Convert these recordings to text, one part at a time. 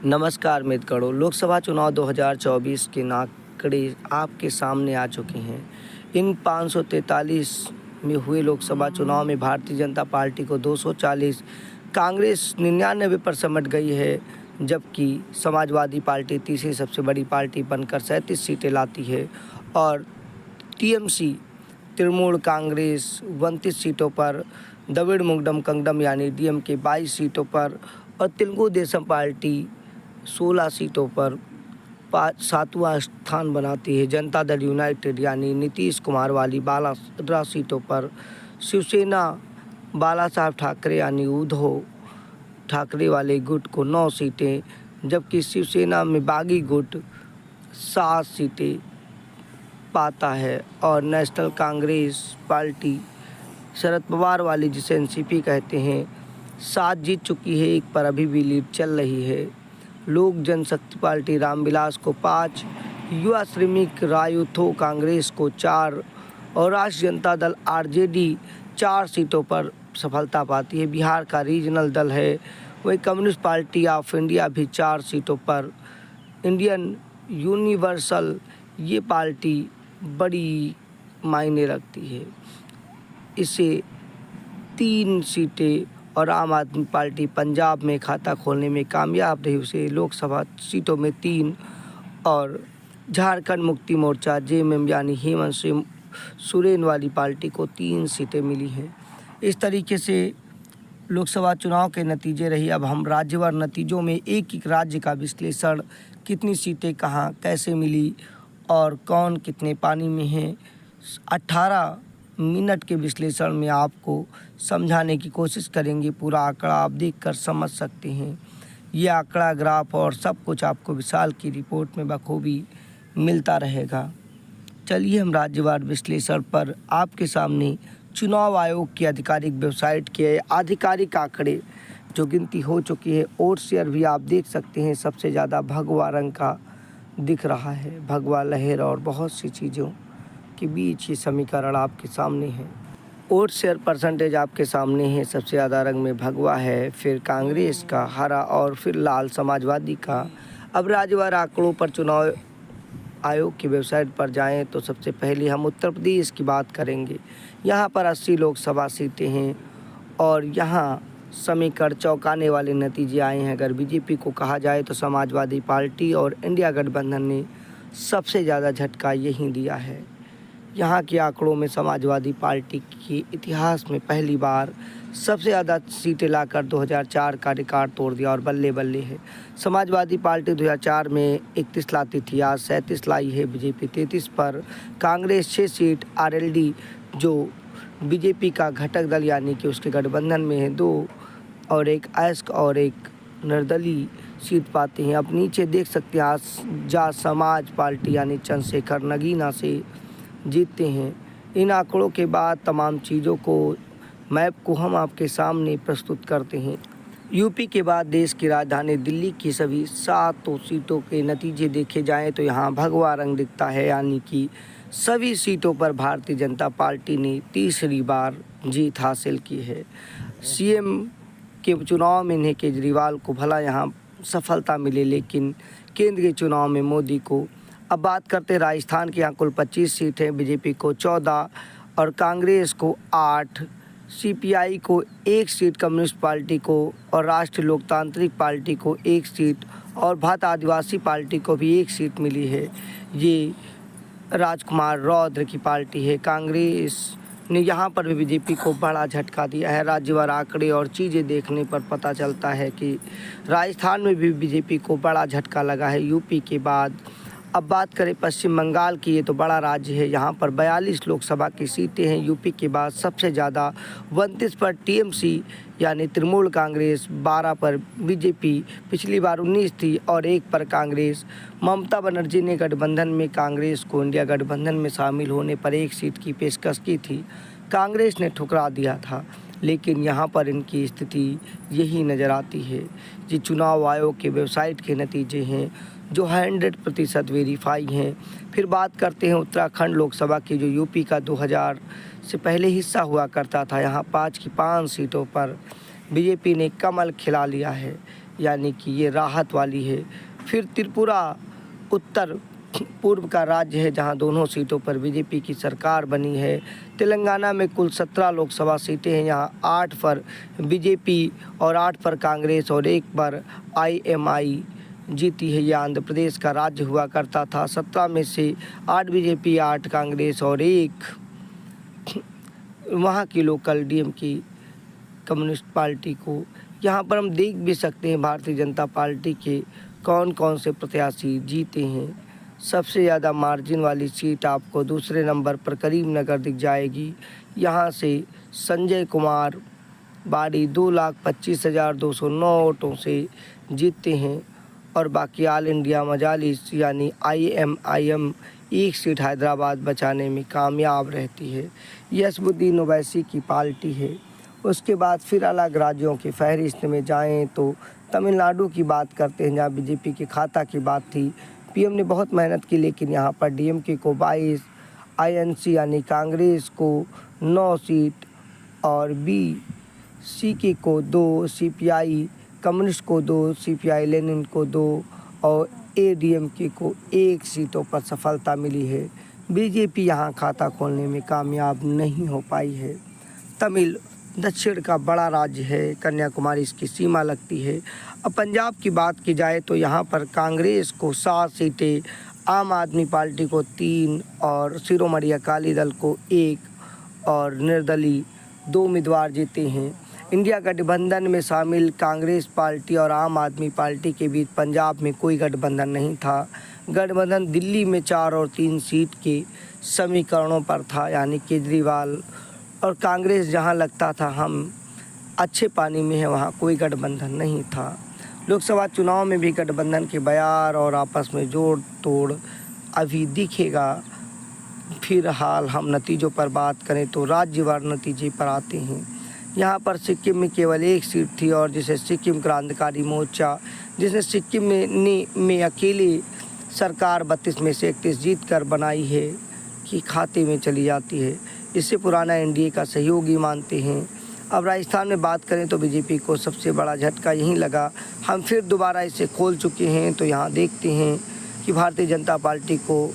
नमस्कार मित्रों, लोकसभा चुनाव 2024 के आंकड़े आपके सामने आ चुके हैं। इन 543 में हुए लोकसभा चुनाव में भारतीय जनता पार्टी को 240, कांग्रेस 99 पर सिमट गई है, जबकि समाजवादी पार्टी तीसरी सबसे बड़ी पार्टी बनकर 37 सीटें लाती है और टीएमसी तृणमूल कांग्रेस 29 सीटों पर, द्रविड़ मुंगडम कंगडम यानी डीएमके 22 सीटों पर और तेलुगु देशम पार्टी 16 सीटों पर 7वां स्थान बनाती है। जनता दल यूनाइटेड यानी नीतीश कुमार वाली 12 सीटों पर, शिवसेना बाला साहब ठाकरे यानी उद्धव ठाकरे वाले गुट को 9 सीटें, जबकि शिवसेना में बागी गुट 7 सीटें पाता है और नेशनल कांग्रेस पार्टी शरद पवार वाली, जिसे एनसीपी कहते हैं, 7 जीत चुकी है, 1 पर अभी भी लीड चल रही है। लोक जनशक्ति पार्टी रामविलास को 5, युवा श्रमिक रायूथो कांग्रेस को 4 और राष्ट्रीय जनता दल आरजेडी 4 सीटों पर सफलता पाती है। बिहार का रीजनल दल है, वही कम्युनिस्ट पार्टी ऑफ इंडिया भी 4 सीटों पर, इंडियन यूनिवर्सल ये पार्टी बड़ी मायने रखती है, इसे 3 सीटें और आम आदमी पार्टी पंजाब में खाता खोलने में कामयाब रही, उसे लोकसभा सीटों में 3 और झारखंड मुक्ति मोर्चा जेएमएम यानी हेमंत सोरेन वाली पार्टी को 3 सीटें मिली हैं। इस तरीके से लोकसभा चुनाव के नतीजे रही। अब हम राज्यवार नतीजों में एक एक राज्य का विश्लेषण, कितनी सीटें कहाँ कैसे मिली और कौन कितने पानी में हैं, 18 मिनट के विश्लेषण में आपको समझाने की कोशिश करेंगे। पूरा आंकड़ा आप देखकर समझ सकते हैं। ये आंकड़ा, ग्राफ और सब कुछ आपको विशाल की रिपोर्ट में बखूबी मिलता रहेगा। चलिए हम राज्यवार विश्लेषण पर आपके सामने चुनाव आयोग की आधिकारिक वेबसाइट के आधिकारिक आंकड़े जो गिनती हो चुकी है, वोट शेयर भी आप देख सकते हैं। सबसे ज़्यादा भगवा रंग का दिख रहा है, भगवा लहर और बहुत सी चीज़ों के बीच ये समीकरण आपके सामने है। वोट शेयर परसेंटेज आपके सामने है। सबसे ज़्यादा रंग में भगवा है, फिर कांग्रेस का हरा और फिर लाल समाजवादी का। अब राज्यवार आंकड़ों पर चुनाव आयोग की वेबसाइट पर जाएं तो सबसे पहले हम उत्तर प्रदेश की बात करेंगे। यहाँ पर 80 लोकसभा सीटें हैं और यहाँ समीकरण चौंकाने वाले नतीजे आए हैं। अगर बीजेपी को कहा जाए तो समाजवादी पार्टी और इंडिया गठबंधन ने सबसे ज़्यादा झटका यहीं दिया है। यहाँ के आंकड़ों में समाजवादी पार्टी के इतिहास में पहली बार सबसे ज़्यादा सीटें लाकर 2004 का रिकॉर्ड तोड़ दिया और बल्ले बल्ले है। समाजवादी पार्टी 2004 में 31 लाती थी, आज 37 लाई है, बीजेपी 33 पर, कांग्रेस 6 सीट, आरएलडी जो बीजेपी का घटक दल यानी कि उसके गठबंधन में है 2 और एक एस्क और एक निर्दलीय सीट पाते हैं। अब नीचे देख सकते हैं आजाद समाज पार्टी यानी चंद्रशेखर नगीना से जीतते हैं। इन आंकड़ों के बाद तमाम चीज़ों को, मैप को हम आपके सामने प्रस्तुत करते हैं। यूपी के बाद देश की राजधानी दिल्ली की सभी 7 सीटों के नतीजे देखे जाएं तो यहाँ भगवा रंग दिखता है, यानी कि सभी सीटों पर भारतीय जनता पार्टी ने तीसरी बार जीत हासिल की है। सीएम के चुनाव में इन्हें केजरीवाल को भला यहाँ सफलता मिले, लेकिन केंद्रीय चुनाव में मोदी को। अब बात करते हैं राजस्थान की। यहाँ कुल 25 सीटें, बीजेपी को 14 और कांग्रेस को 8, सीपीआई को 1 सीट, कम्युनिस्ट पार्टी को और राष्ट्रीय लोकतांत्रिक पार्टी को 1 सीट और भात आदिवासी पार्टी को भी 1 सीट मिली है। ये राजकुमार रौद्र की पार्टी है। कांग्रेस ने यहाँ पर भी बीजेपी को बड़ा झटका दिया है। राज्यवार आंकड़े और चीज़ें देखने पर पता चलता है कि राजस्थान में भी बीजेपी को बड़ा झटका लगा है यूपी के बाद। अब बात करें पश्चिम बंगाल की, ये तो बड़ा राज्य है, यहाँ पर 42 लोकसभा की सीटें हैं। यूपी के बाद सबसे ज़्यादा 29 पर टीएमसी यानी तृणमूल कांग्रेस, 12 पर बीजेपी, पिछली बार 19 थी और 1 पर कांग्रेस। ममता बनर्जी ने गठबंधन में कांग्रेस को इंडिया गठबंधन में शामिल होने पर 1 सीट की पेशकश की थी, कांग्रेस ने ठुकरा दिया था, लेकिन यहाँ पर इनकी स्थिति यही नज़र आती है। ये चुनाव आयोग के वेबसाइट के नतीजे हैं जो 100% वेरीफाई हैं। फिर बात करते हैं उत्तराखंड लोकसभा की, जो यूपी का 2000 से पहले हिस्सा हुआ करता था। यहाँ 5 की 5 सीटों पर बीजेपी ने कमल खिला लिया है। यानी कि ये राहत वाली है। फिर त्रिपुरा उत्तर पूर्व का राज्य है जहां दोनों सीटों पर बीजेपी की सरकार बनी है। तेलंगाना में कुल 17 लोकसभा सीटें हैं, यहां 8 पर बीजेपी और 8 पर कांग्रेस और 1 पर आईएमआई जीती है। यह आंध्र प्रदेश का राज्य हुआ करता था। 17 में से 8 बीजेपी, 8 कांग्रेस और 1 वहाँ की लोकल डीएमके कम्युनिस्ट पार्टी को। यहाँ पर हम देख भी सकते हैं भारतीय जनता पार्टी के कौन कौन से प्रत्याशी जीते हैं। सबसे ज़्यादा मार्जिन वाली सीट आपको दूसरे नंबर पर करीमनगर दिख जाएगी। यहाँ से संजय कुमार बारी 2,25,209 वोटों से जीतते हैं और बाकी ऑल इंडिया मजालिस यानी आईएमआईएम 1 सीट हैदराबाद बचाने में कामयाब रहती है। ये असदुद्दीन ओवैसी की पार्टी है। उसके बाद फिर अलग राज्यों की फहरिस्त में जाएं तो तमिलनाडु की बात करते हैं जहाँ बीजेपी के खाता की बात थी। पीएम ने बहुत मेहनत की लेकिन यहाँ पर डीएमके को 22, आईएनसी यानी कांग्रेस को 9 सीट और बीसीके को 2, सीपीआई कम्युनिस्ट को 2, सीपीआई लेनिन को 2 और एडीएमके को 1 सीटों पर सफलता मिली है। बीजेपी यहाँ खाता खोलने में कामयाब नहीं हो पाई है। तमिल दक्षिण का बड़ा राज्य है, कन्याकुमारी इसकी सीमा लगती है। अब पंजाब की बात की जाए तो यहाँ पर कांग्रेस को 7 सीटें, आम आदमी पार्टी को 3 और शिरोमणि अकाली दल को 1 और निर्दलीय 2 उम्मीदवार जीते हैं। इंडिया गठबंधन में शामिल कांग्रेस पार्टी और आम आदमी पार्टी के बीच पंजाब में कोई गठबंधन नहीं था। गठबंधन दिल्ली में 4 और 3 सीट के समीकरणों पर था, यानी केजरीवाल और कांग्रेस जहां लगता था हम अच्छे पानी में है वहां कोई गठबंधन नहीं था। लोकसभा चुनाव में भी गठबंधन के बयार और आपस में जोड़ तोड़ अभी दिखेगा। फिलहाल हम नतीजों पर बात करें तो राज्यवार नतीजे पर आते हैं। यहाँ पर सिक्किम में केवल 1 सीट थी और जिसे सिक्किम क्रांतिकारी मोर्चा, जिसने सिक्किम में अकेले सरकार 32 में से 31 जीत कर बनाई है कि खाते में चली जाती है। इससे पुराना एनडीए का सहयोगी मानते हैं। अब राजस्थान में बात करें तो बीजेपी को सबसे बड़ा झटका यहीं लगा। हम फिर दोबारा इसे खोल चुके हैं तो यहाँ देखते हैं कि भारतीय जनता पार्टी को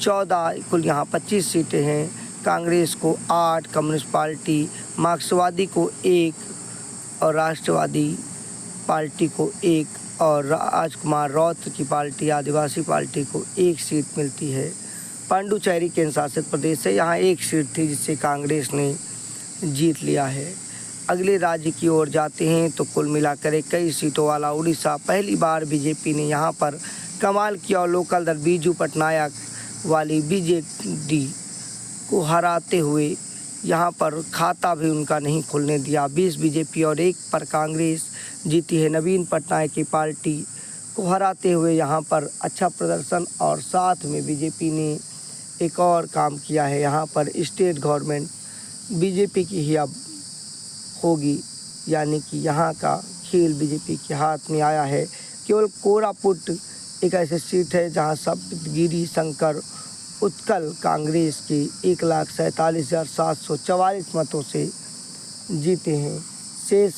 14, कुल यहाँ 25 सीटें हैं, कांग्रेस को 8, कम्युनिस्ट पार्टी, मार्क्सवादी को 1 और राष्ट्रवादी पार्टी को 1 और राजकुमार रौत की पार्टी आदिवासी पार्टी को 1 सीट मिलती है। पांडुचेरी केंद्र शासित प्रदेश से यहाँ 1 सीट थी जिसे कांग्रेस ने जीत लिया है। अगले राज्य की ओर जाते हैं तो कुल मिलाकर 21 सीटों वाला उड़ीसा, पहली बार बीजेपी ने यहाँ पर कमाल किया और लोकल दल बीजू पटनायक वाली बीजेडी को हराते हुए यहाँ पर खाता भी उनका नहीं खुलने दिया। 20 बीजेपी और 1 पर कांग्रेस जीती है। नवीन पटनायक की पार्टी को हराते हुए यहाँ पर अच्छा प्रदर्शन और साथ में बीजेपी ने एक और काम किया है। यहाँ पर स्टेट गवर्नमेंट बीजेपी की ही अब होगी, यानी कि यहाँ का खेल बीजेपी के हाथ में आया है। केवल कोरापुट एक ऐसी सीट है जहाँ सप्तगिरी शंकर उत्कल कांग्रेस के 1,47,744 मतों से जीते हैं। शेष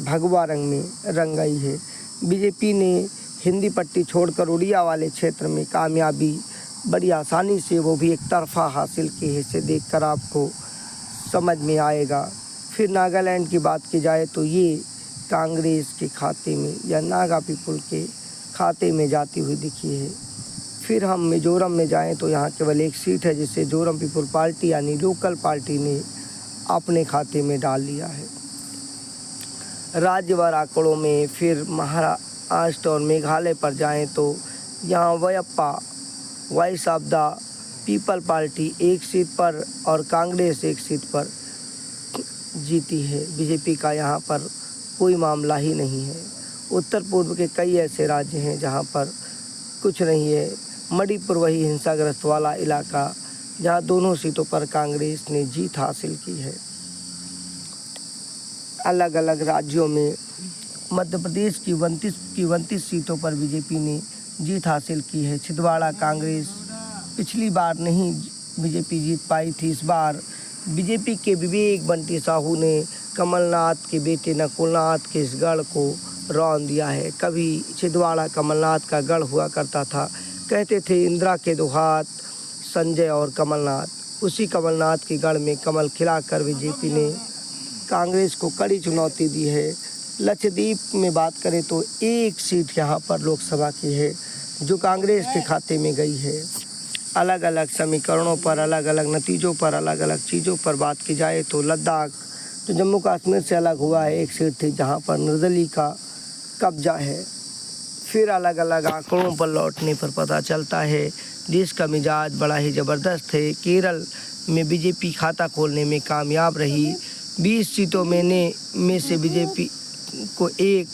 भगवा रंग में रंगाई है। बीजेपी ने हिंदी पट्टी छोड़कर उड़िया वाले क्षेत्र में कामयाबी बड़ी आसानी से, वो भी एक तरफा हासिल की है। इसे देखकर आपको समझ में आएगा। फिर नागालैंड की बात की जाए तो ये कांग्रेस के खाते में या नागा पीपुल के खाते में जाती हुई दिखी है। फिर हम मिजोरम में जाएं तो यहाँ केवल 1 सीट है जिसे जोरम पीपुल पार्टी यानी लोकल पार्टी ने अपने खाते में डाल लिया है। राज्यवार आंकड़ों में फिर महाराष्ट्र और मेघालय पर जाएं तो यहाँ Vayappa Voice of the People Party 1 seat पर और कांग्रेस 1 सीट पर जीती है। बीजेपी का यहाँ पर कोई मामला ही नहीं है। उत्तर पूर्व के कई ऐसे राज्य हैं जहाँ पर कुछ नहीं है। मणिपुर वही हिंसाग्रस्त वाला इलाका जहाँ दोनों सीटों पर कांग्रेस ने जीत हासिल की है। अलग अलग राज्यों में मध्य प्रदेश की 29 सीटों पर बीजेपी ने जीत हासिल की है। छिंदवाड़ा कांग्रेस पिछली बार नहीं बीजेपी जीत पाई थी। इस बार बीजेपी के विवेक बंटी साहू ने कमलनाथ के बेटे नकुलनाथ केसगढ़ को रौंद दिया है। कभी छिंदवाड़ा कमलनाथ का गढ़ हुआ करता था, कहते थे इंदिरा के दो हाथ संजय और कमलनाथ। उसी कमलनाथ के गढ़ में कमल खिलाकर बीजेपी ने कांग्रेस को कड़ी चुनौती दी है। लक्षद्वीप में बात करें तो एक सीट यहाँ पर लोकसभा की है जो कांग्रेस के खाते में गई है। अलग अलग समीकरणों पर, अलग अलग नतीजों पर, अलग अलग चीज़ों पर बात की जाए तो लद्दाख जो जम्मू कश्मीर से अलग हुआ है, एक सीट थी जहाँ पर निर्दलीय का कब्जा है। फिर अलग अलग आंकड़ों पर लौटने पर पता चलता है देश का मिजाज बड़ा ही ज़बरदस्त है। केरल में बीजेपी खाता खोलने में कामयाब रही। 20 सीटों में से बीजेपी को एक,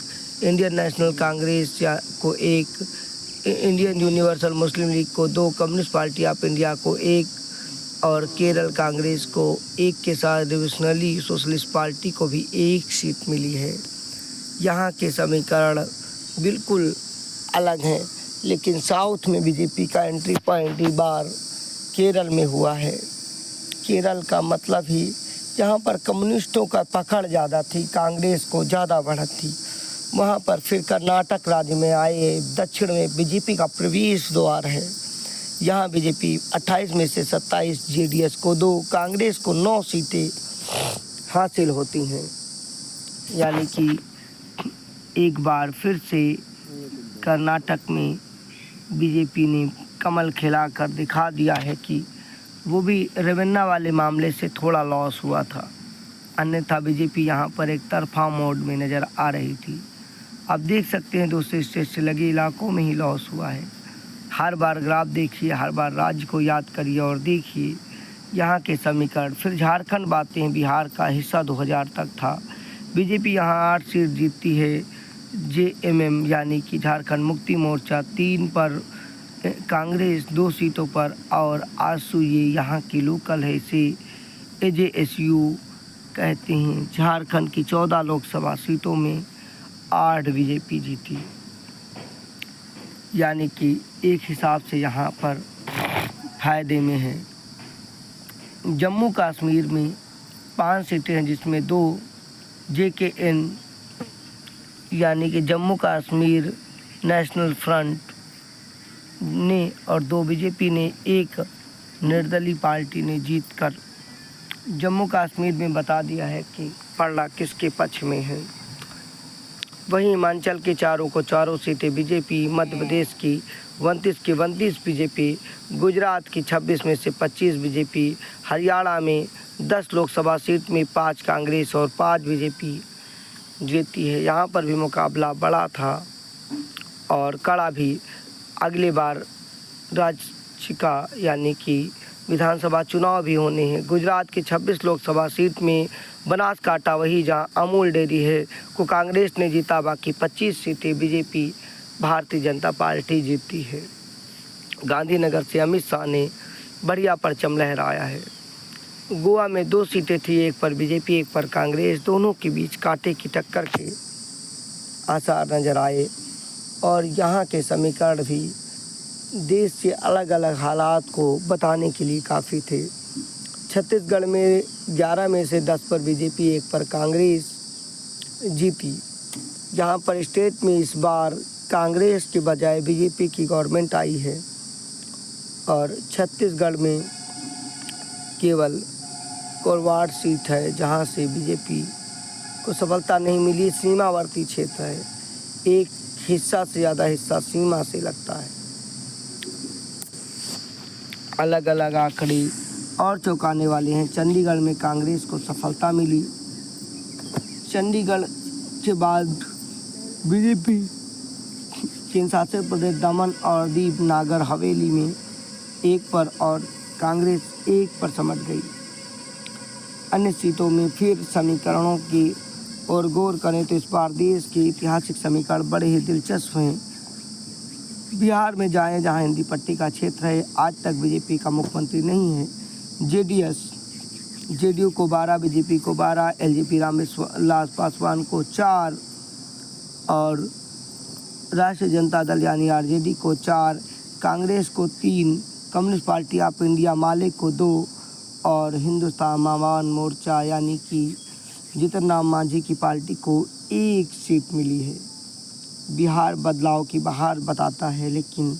इंडियन नेशनल कांग्रेस को एक, इंडियन यूनिवर्सल मुस्लिम लीग को 2, कम्युनिस्ट पार्टी ऑफ इंडिया को 1 और केरल कांग्रेस को 1 के साथ रिवोल्यूशनरी सोशलिस्ट पार्टी को भी 1 सीट मिली है। यहाँ के समीकरण बिल्कुल अलग हैं, लेकिन साउथ में बीजेपी का एंट्री पॉइंट इस बार केरल में हुआ है। केरल का मतलब ही जहाँ पर कम्युनिस्टों का पकड़ ज़्यादा थी, कांग्रेस को ज़्यादा बढ़त थी, वहाँ पर फिर कर्नाटक राज्य में आए। दक्षिण में बीजेपी का प्रवेश द्वार है। यहाँ बीजेपी 28 में से 27, जेडीएस को 2, कांग्रेस को 9 सीटें हासिल होती हैं। यानी कि एक बार फिर से कर्नाटक में बीजेपी ने कमल खिलाकर दिखा दिया है कि वो भी रेवेन्यू वाले मामले से थोड़ा लॉस हुआ था, अन्यथा बीजेपी यहाँ पर एक तरफा मोड में नज़र आ रही थी। आप देख सकते हैं दूसरे स्टेट से लगे इलाकों में ही लॉस हुआ है। हर बार ग्राफ देखिए, हर बार राज्य को याद करिए और देखिए यहाँ के समीकरण। फिर झारखंड बातें हैं, बिहार का हिस्सा 2000 तक था। बीजेपी यहाँ 8 सीट जीतती है। जेएमएम यानी कि झारखंड मुक्ति मोर्चा 3 पर, कांग्रेस 2 सीटों पर और आजसू ये यहाँ की लोकल है, इसे एजेएसयू कहते हैं। झारखंड की 14 लोकसभा सीटों में 8 बीजेपी जीती, यानी कि एक हिसाब से यहाँ पर फायदे में है। जम्मू कश्मीर में 5 सीटें हैं जिसमें 2 जेकेएन यानी कि जम्मू कश्मीर नेशनल फ्रंट ने और 2 बीजेपी ने, 1 निर्दलीय पार्टी ने जीतकर जम्मू कश्मीर में बता दिया है कि पलड़ा किसके पक्ष में है। वहीं हिमाचल के चारों सीटें बीजेपी, मध्य प्रदेश की 29 बीजेपी, गुजरात की 26 में से 25 बीजेपी, हरियाणा में 10 लोकसभा सीट में 5 कांग्रेस और 5 बीजेपी जीती है। यहाँ पर भी मुकाबला बड़ा था और कड़ा भी। अगले बार राज्य का यानी कि विधानसभा चुनाव भी होने हैं। गुजरात की 26 लोकसभा सीट में बनासकांठा, वही जहां अमूल डेयरी है, को कांग्रेस ने जीता। बाकी 25 सीटें बीजेपी भारतीय जनता पार्टी जीती है। गांधीनगर से अमित शाह ने बढ़िया परचम लहराया है। गोवा में 2 सीटें थी, एक पर बीजेपी, एक पर कांग्रेस। दोनों के बीच कांटे की टक्कर के आसार नजर आए और यहाँ के समीकरण भी देश के अलग अलग हालात को बताने के लिए काफ़ी थे। छत्तीसगढ़ में 11 में से 10 पर बीजेपी, 1 पर कांग्रेस जीती। जहाँ पर स्टेट में इस बार कांग्रेस के बजाय बीजेपी की गवर्नमेंट आई है और छत्तीसगढ़ में केवल कोरवाड़ सीट है जहाँ से बीजेपी को सफलता नहीं मिली। सीमावर्ती क्षेत्र है, एक हिस्सा से ज़्यादा हिस्सा सीमा से लगता है। अलग अलग आंकड़े और चौंकाने वाले हैं। चंडीगढ़ में कांग्रेस को सफलता मिली। चंडीगढ़ के बाद बीजेपी केंद्र शासित प्रदेश दमन और दीव नागर हवेली में 1 पर और कांग्रेस 1 पर समझ गई। अन्य सीटों में फिर समीकरणों की और गौर करें तो इस बार देश के ऐतिहासिक समीकरण बड़े ही दिलचस्प हैं। बिहार में जाएं जहां हिंदी पट्टी का क्षेत्र है, आज तक बीजेपी का मुख्यमंत्री नहीं है। जेडीयू को 12, बीजेपी को 12, एलजेपी रामविलास पासवान को 4 और राष्ट्रीय जनता दल यानी आरजेडी को 4, कांग्रेस को 3, कम्युनिस्ट पार्टी ऑफ इंडिया माले को 2 और हिंदुस्तान आवाम मोर्चा यानी कि जीतन राम मांझी की पार्टी को 1 सीट मिली है। बिहार बदलाव की बहार बताता है, लेकिन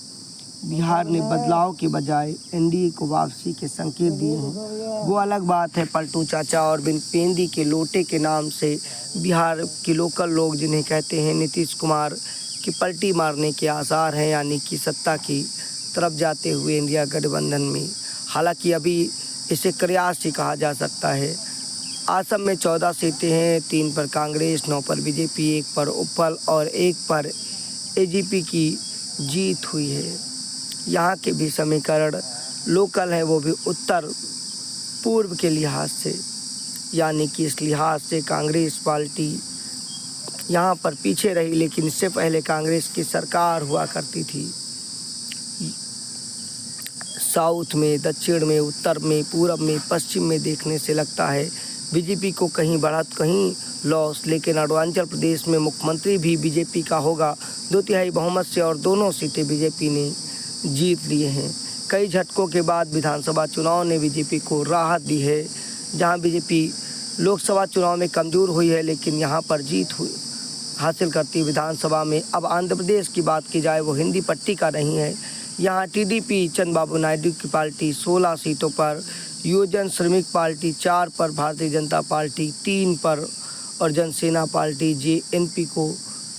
बिहार ने बदलाव के बजाय एनडीए को वापसी के संकेत दिए हैं। वो अलग बात है, पलटू चाचा और बिन पेंदी के लोटे के नाम से बिहार के लोकल लोग जिन्हें कहते हैं नीतीश कुमार की पलटी मारने के आसार हैं, यानी कि सत्ता की तरफ जाते हुए इंडिया गठबंधन में। हालांकि अभी इसे प्रयास ही कहा जा सकता है। असम में 14 सीटें हैं, 3 पर कांग्रेस, 9 पर बीजेपी, 1 पर उपल और 1 पर एजीपी की जीत हुई है। यहाँ के भी समीकरण लोकल है, वो भी उत्तर पूर्व के लिहाज से, यानी कि इस लिहाज से कांग्रेस पार्टी यहाँ पर पीछे रही, लेकिन इससे पहले कांग्रेस की सरकार हुआ करती थी। साउथ में, दक्षिण में, उत्तर में, पूरब में, पश्चिम में देखने से लगता है बीजेपी को कहीं बढ़त कहीं लॉस, लेकिन अरुणाचल प्रदेश में मुख्यमंत्री भी बीजेपी का होगा 2/3 बहुमत से और दोनों सीटें बीजेपी ने जीत लिए हैं। कई झटकों के बाद विधानसभा चुनाव ने बीजेपी को राहत दी है। जहां बीजेपी लोकसभा चुनाव में कमज़ोर हुई है, लेकिन यहां पर जीत हासिल करती विधानसभा में। अब आंध्र प्रदेश की बात की जाए, वो हिंदी पट्टी का नहीं है। यहाँ टीडीपी चंद्रबाबू नायडू की पार्टी 16 सीटों पर, युवजन श्रमिक पार्टी 4 पर, भारतीय जनता पार्टी 3 पर और जनसेना पार्टी जेएनपी को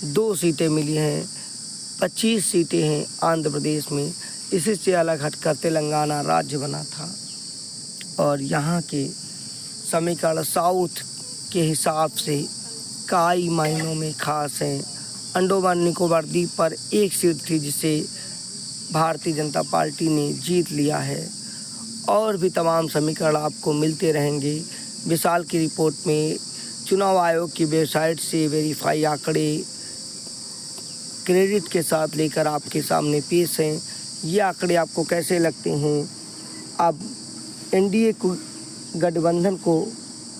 2 सीटें मिली हैं। 25 सीटें हैं आंध्र प्रदेश में। इसी से अलग हटकर तेलंगाना राज्य बना था। और यहाँ के समीकरण साउथ के हिसाब से कई मायनों में खास हैं। अंडमान निकोबार द्वीप पर 1 सीट थी जिसे भारतीय जनता पार्टी ने जीत लिया है। और भी तमाम समीकरण आपको मिलते रहेंगे। विशाल की रिपोर्ट में चुनाव आयोग की वेबसाइट से वेरीफाई आंकड़े क्रेडिट के साथ लेकर आपके सामने पेश हैं। ये आंकड़े आपको कैसे लगते हैं? अब एनडीए को गठबंधन को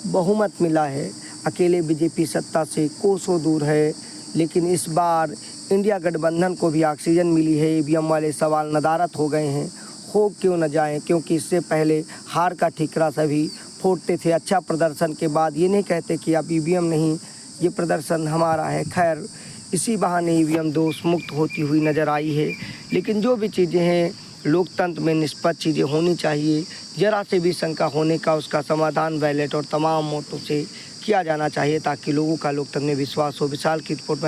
बहुमत मिला है, अकेले बीजेपी सत्ता से कोसों दूर है, लेकिन इस बार इंडिया गठबंधन को भी ऑक्सीजन मिली है। ईवीएम वाले सवाल नदारद हो गए हैं, हो क्यों न जाएं, क्योंकि इससे पहले हार का ठिकरा सभी फोड़ते थे। अच्छा प्रदर्शन के बाद ये नहीं कहते कि अब ईवीएम नहीं, ये प्रदर्शन हमारा है। खैर, इसी बहाने ईवीएम दोष मुक्त होती हुई नज़र आई है। लेकिन जो भी चीज़ें हैं, लोकतंत्र में निष्पक्ष चीज़ें होनी चाहिए। जरा से भी शंका होने का उसका समाधान बैलेट और तमाम वोटों से किया जाना चाहिए, ताकि लोगों का लोकतंत्र में विश्वास हो। विशाल की रिपोर्ट में